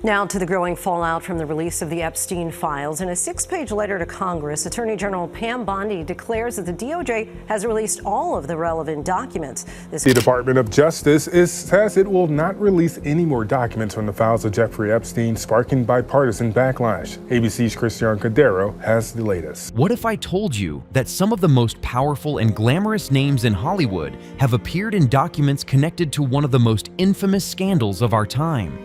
Now to the growing fallout from the release of the Epstein files. In a 6-page letter to Congress, Attorney General Pam Bondi declares that the DOJ has released all of the relevant documents. The Department of Justice says it will not release any more documents from the files of Jeffrey Epstein, sparking bipartisan backlash. ABC's Christian Cordero has the latest. What if I told you that some of the most powerful and glamorous names in Hollywood have appeared in documents connected to one of the most infamous scandals of our time?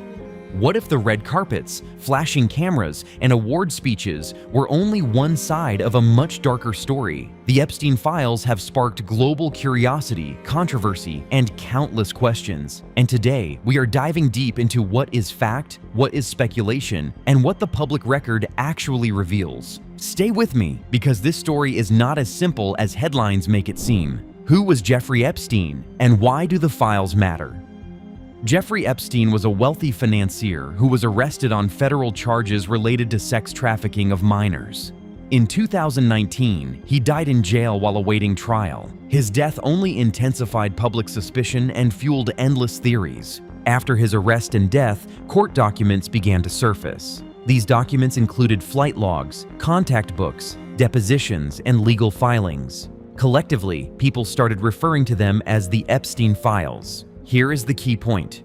What if the red carpets, flashing cameras, and award speeches were only one side of a much darker story? The Epstein files have sparked global curiosity, controversy, and countless questions. And today, we are diving deep into what is fact, what is speculation, and what the public record actually reveals. Stay with me, because this story is not as simple as headlines make it seem. Who was Jeffrey Epstein, and why do the files matter? Jeffrey Epstein was a wealthy financier who was arrested on federal charges related to sex trafficking of minors. In 2019, he died in jail while awaiting trial. His death only intensified public suspicion and fueled endless theories. After his arrest and death, court documents began to surface. These documents included flight logs, contact books, depositions, and legal filings. Collectively, people started referring to them as the Epstein files. Here is the key point.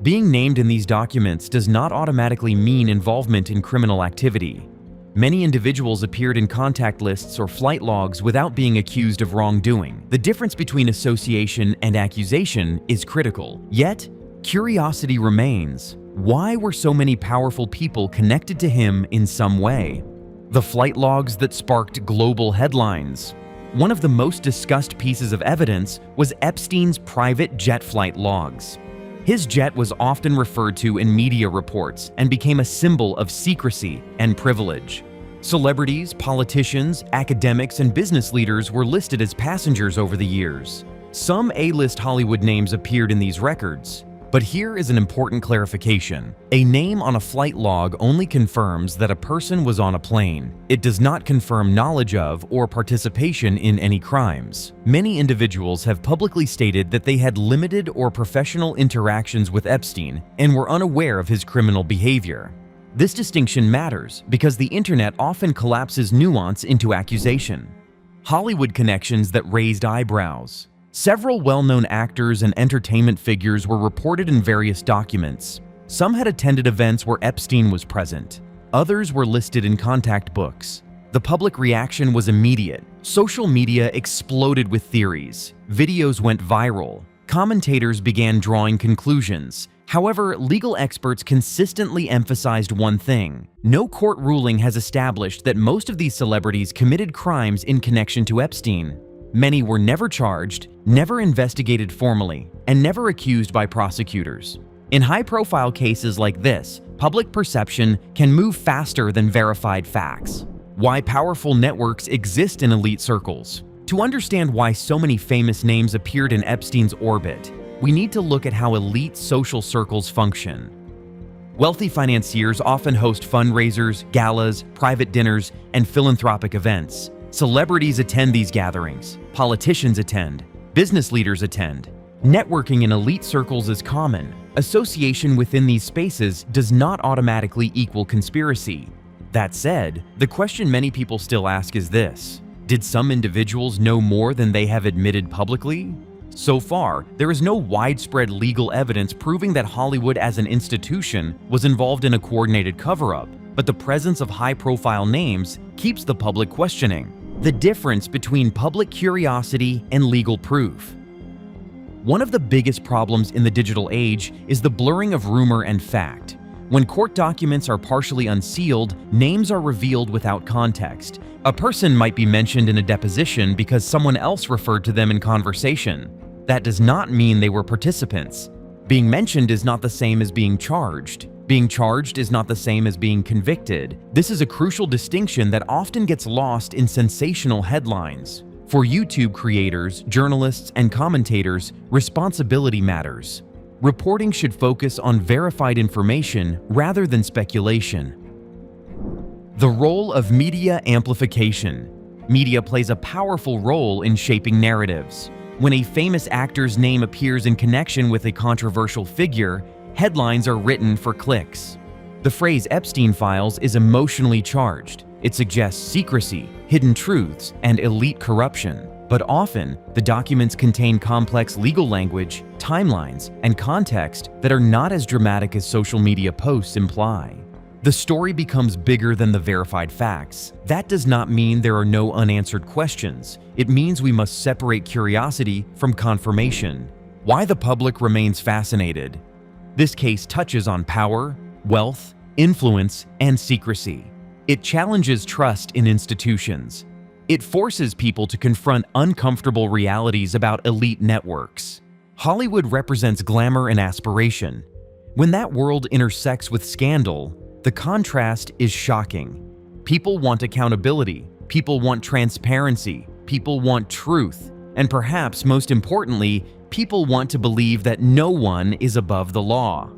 Being named in these documents does not automatically mean involvement in criminal activity. Many individuals appeared in contact lists or flight logs without being accused of wrongdoing. The difference between association and accusation is critical. Yet, curiosity remains. Why were so many powerful people connected to him in some way? The flight logs that sparked global headlines. One of the most discussed pieces of evidence was Epstein's private jet flight logs. His jet was often referred to in media reports and became a symbol of secrecy and privilege. Celebrities, politicians, academics, and business leaders were listed as passengers over the years. Some A-list Hollywood names appeared in these records. But here is an important clarification. A name on a flight log only confirms that a person was on a plane. It does not confirm knowledge of or participation in any crimes. Many individuals have publicly stated that they had limited or professional interactions with Epstein and were unaware of his criminal behavior. This distinction matters because the internet often collapses nuance into accusation. Hollywood connections that raised eyebrows. Several well-known actors and entertainment figures were reported in various documents. Some had attended events where Epstein was present. Others were listed in contact books. The public reaction was immediate. Social media exploded with theories. Videos went viral. Commentators began drawing conclusions. However, legal experts consistently emphasized one thing. No court ruling has established that most of these celebrities committed crimes in connection to Epstein. Many were never charged, never investigated formally, and never accused by prosecutors. In high-profile cases like this, public perception can move faster than verified facts. Why powerful networks exist in elite circles. To understand why so many famous names appeared in Epstein's orbit, we need to look at how elite social circles function. Wealthy financiers often host fundraisers, galas, private dinners, and philanthropic events. Celebrities attend these gatherings, politicians attend, business leaders attend. Networking in elite circles is common. Association within these spaces does not automatically equal conspiracy. That said, the question many people still ask is this: did some individuals know more than they have admitted publicly? So far, there is no widespread legal evidence proving that Hollywood as an institution was involved in a coordinated cover-up, but the presence of high-profile names keeps the public questioning the difference between public curiosity and legal proof. One of the biggest problems in the digital age is the blurring of rumor and fact. When court documents are partially unsealed, names are revealed without context. A person might be mentioned in a deposition because someone else referred to them in conversation. That does not mean they were participants. Being mentioned is not the same as being charged. Being charged is not the same as being convicted. This is a crucial distinction that often gets lost in sensational headlines. For YouTube creators, journalists, and commentators, responsibility matters. Reporting should focus on verified information rather than speculation. The role of media amplification. Media plays a powerful role in shaping narratives. When a famous actor's name appears in connection with a controversial figure, headlines are written for clicks. The phrase Epstein files is emotionally charged. It suggests secrecy, hidden truths, and elite corruption. But often, the documents contain complex legal language, timelines, and context that are not as dramatic as social media posts imply. The story becomes bigger than the verified facts. That does not mean there are no unanswered questions. It means we must separate curiosity from confirmation. Why the public remains fascinated. This case touches on power, wealth, influence, and secrecy. It challenges trust in institutions. It forces people to confront uncomfortable realities about elite networks. Hollywood represents glamour and aspiration. When that world intersects with scandal, the contrast is shocking. People want accountability, people want transparency, people want truth, and perhaps most importantly, people want to believe that no one is above the law.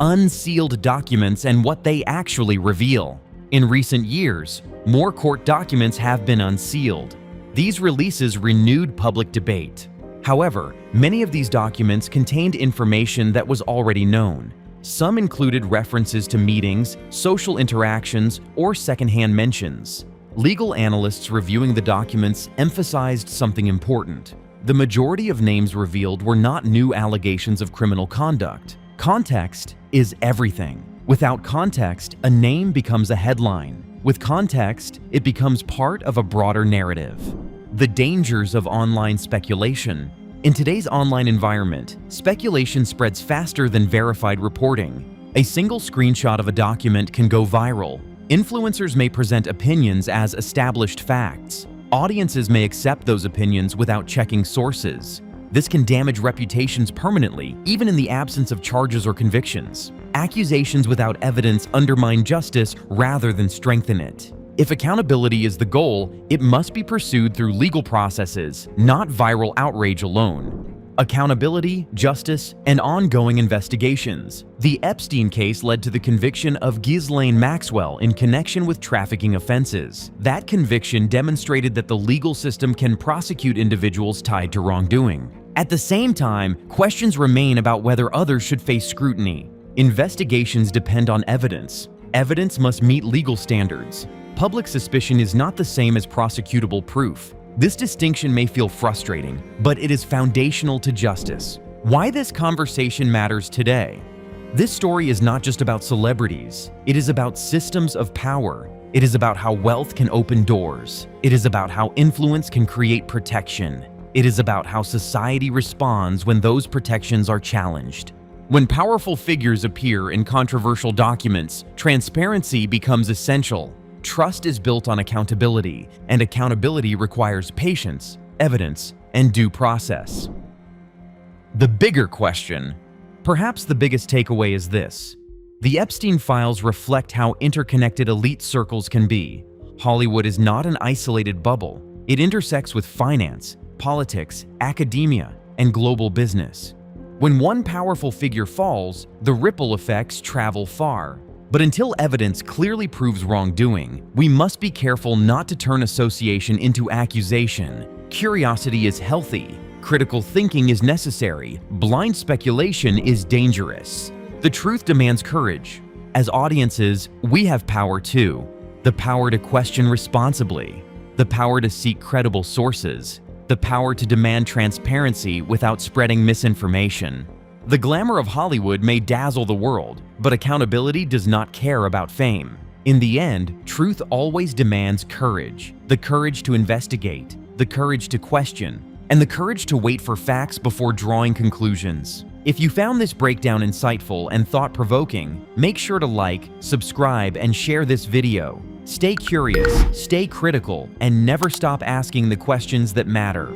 Unsealed documents and what they actually reveal. In recent years, more court documents have been unsealed. These releases renewed public debate. However, many of these documents contained information that was already known. Some included references to meetings, social interactions, or secondhand mentions. Legal analysts reviewing the documents emphasized something important. The majority of names revealed were not new allegations of criminal conduct. Context is everything. Without context, a name becomes a headline. With context, it becomes part of a broader narrative. The dangers of online speculation. In today's online environment, speculation spreads faster than verified reporting. A single screenshot of a document can go viral. Influencers may present opinions as established facts. Audiences may accept those opinions without checking sources. This can damage reputations permanently, even in the absence of charges or convictions. Accusations without evidence undermine justice rather than strengthen it. If accountability is the goal, it must be pursued through legal processes, not viral outrage alone. Accountability, justice, and ongoing investigations. The Epstein case led to the conviction of Ghislaine Maxwell in connection with trafficking offenses. That conviction demonstrated that the legal system can prosecute individuals tied to wrongdoing. At the same time, questions remain about whether others should face scrutiny. Investigations depend on evidence. Evidence must meet legal standards. Public suspicion is not the same as prosecutable proof. This distinction may feel frustrating, but it is foundational to justice. Why this conversation matters today. This story is not just about celebrities. It is about systems of power. It is about how wealth can open doors. It is about how influence can create protection. It is about how society responds when those protections are challenged. When powerful figures appear in controversial documents, transparency becomes essential. Trust is built on accountability, and accountability requires patience, evidence, and due process. The bigger question, perhaps the biggest takeaway is this. The Epstein files reflect how interconnected elite circles can be. Hollywood is not an isolated bubble. It intersects with finance, politics, academia, and global business. When one powerful figure falls, the ripple effects travel far. But until evidence clearly proves wrongdoing, we must be careful not to turn association into accusation. Curiosity is healthy. Critical thinking is necessary. Blind speculation is dangerous. The truth demands courage. As audiences, we have power too. The power to question responsibly. The power to seek credible sources. The power to demand transparency without spreading misinformation. The glamour of Hollywood may dazzle the world, but accountability does not care about fame. In the end, truth always demands courage. The courage to investigate, the courage to question, and the courage to wait for facts before drawing conclusions. If you found this breakdown insightful and thought-provoking, make sure to like, subscribe, and share this video. Stay curious, stay critical, and never stop asking the questions that matter.